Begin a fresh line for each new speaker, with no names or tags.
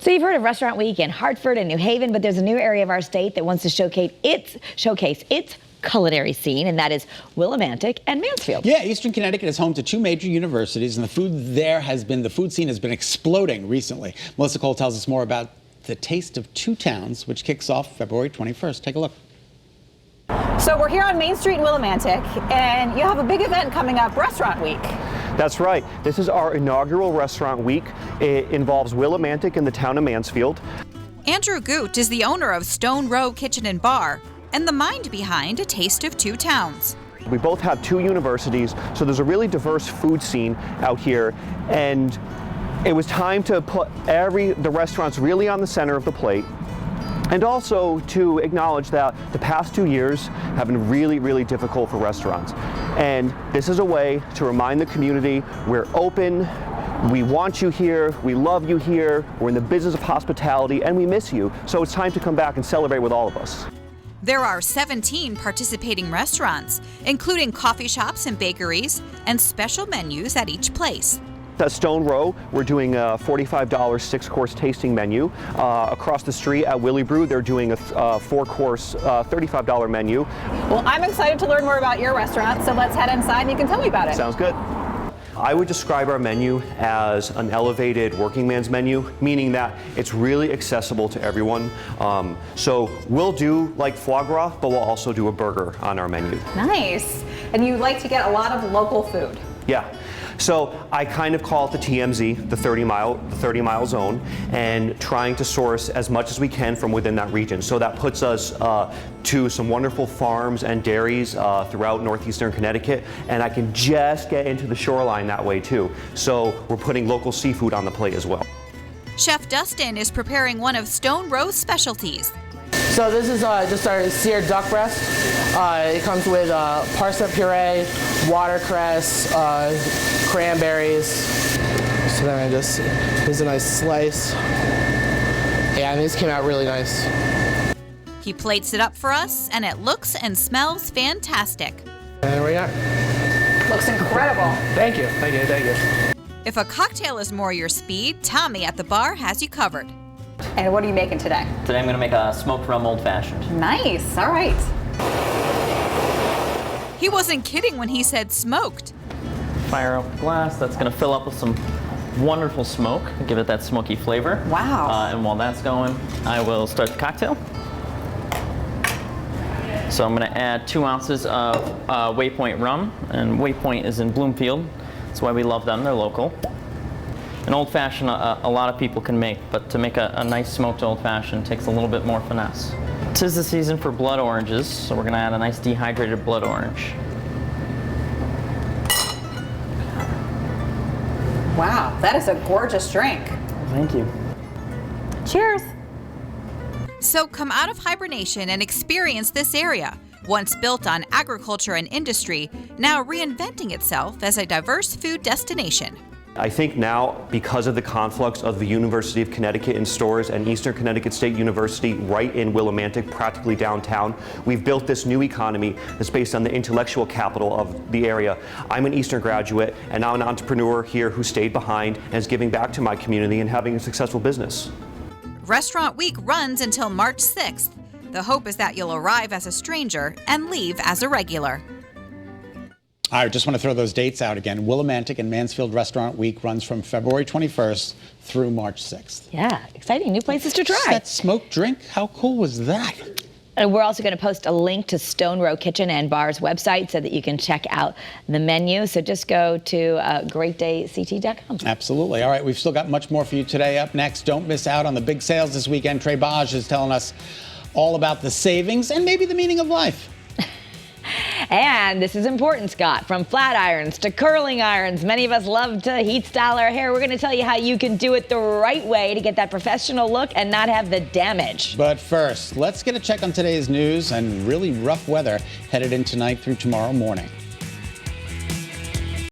So you've heard of Restaurant Week in Hartford and New Haven, but there's a new area of our state that wants to showcase its culinary scene, and that is Willimantic and Mansfield.
Yeah, Eastern Connecticut is home to two major universities, and the food scene has been exploding recently. Melissa Cole tells us more about the Taste of Two Towns, which kicks off February 21st. Take a look.
So we're here on Main Street in Willimantic, and you have a big event coming up, Restaurant Week.
That's right. This is our inaugural Restaurant Week. It involves Willimantic and the town of Mansfield.
Andrew Gutt is the owner of Stone Row Kitchen and Bar and the mind behind A Taste of Two Towns.
We both have two universities, so there's a really diverse food scene out here, and it was time to put the restaurants really on the center of the plate, and also to acknowledge that the past 2 years have been really, really difficult for restaurants. And this is a way to remind the community we're open, we want you here, we love you here, we're in the business of hospitality, and we miss you. So it's time to come back and celebrate with all of us.
There are 17 participating restaurants, including coffee shops and bakeries, and special menus at each place.
At Stone Row, we're doing a $45 6-course tasting menu. Across the street at Willie Brew, they're doing a 4-course $35 menu.
Well, I'm excited to learn more about your restaurant, so let's head inside and you can tell me about it.
Sounds good. I would describe our menu as an elevated working man's menu, meaning that it's really accessible to everyone. So we'll do like foie gras, but we'll also do a burger on our menu.
Nice. And you like to get a lot of local food.
Yeah. So I kind of call it the TMZ, the 30-mile zone, and trying to source as much as we can from within that region. So that puts us to some wonderful farms and dairies throughout northeastern Connecticut, and I can just get into the shoreline that way too. So we're putting local seafood on the plate as well.
Chef Dustin is preparing one of Stone Row's specialties.
So this is just our seared duck breast. It comes with parsnip puree, watercress, cranberries. So then here's a nice slice. Yeah, and these came out really nice.
He plates it up for us, and it looks and smells fantastic.
And there we are.
Looks incredible.
Thank you, thank you, thank you.
If a cocktail is more your speed, Tommy at the bar has you covered.
And what are you making today?
Today I'm going to make a smoked rum old fashioned.
Nice, all right.
He wasn't kidding when he said smoked.
Fire up the glass. That's going to fill up with some wonderful smoke, give it that smoky flavor.
Wow.
And while that's going, I will start the cocktail. So I'm going to add 2 ounces of Waypoint rum, and Waypoint is in Bloomfield. That's why we love them, they're local. An old fashioned a lot of people can make, but to make a nice smoked old fashioned takes a little bit more finesse. 'Tis the season for blood oranges, so we're going to add a nice dehydrated blood orange.
Wow, that is a gorgeous drink.
Thank you.
Cheers.
So come out of hibernation and experience this area, once built on agriculture and industry, now reinventing itself as a diverse food destination.
I think now, because of the conflux of the University of Connecticut in Stores and Eastern Connecticut State University right in Willimantic, practically downtown, we've built this new economy that's based on the intellectual capital of the area. I'm an Eastern graduate, and now an entrepreneur here who stayed behind and is giving back to my community and having a successful business.
Restaurant Week runs until March 6th. The hope is that you'll arrive as a stranger and leave as a regular.
I just want to throw those dates out again. Willimantic and Mansfield Restaurant Week runs from February 21st through March 6th.
Yeah, exciting new places to try.
That smoked drink, how cool was that?
And we're also going to post a link to Stone Row Kitchen and Bar's website so that you can check out the menu. So just go to greatdayct.com.
Absolutely. All right, we've still got much more for you today. Up next, don't miss out on the big sales this weekend. Trey Baj is telling us all about the savings and maybe the meaning of life.
And this is important, Scott. From flat irons to curling irons, many of us love to heat style our hair. We're going to tell you how you can do it the right way to get that professional look and not have the damage.
But first, let's get a check on today's news and really rough weather headed in tonight through tomorrow morning.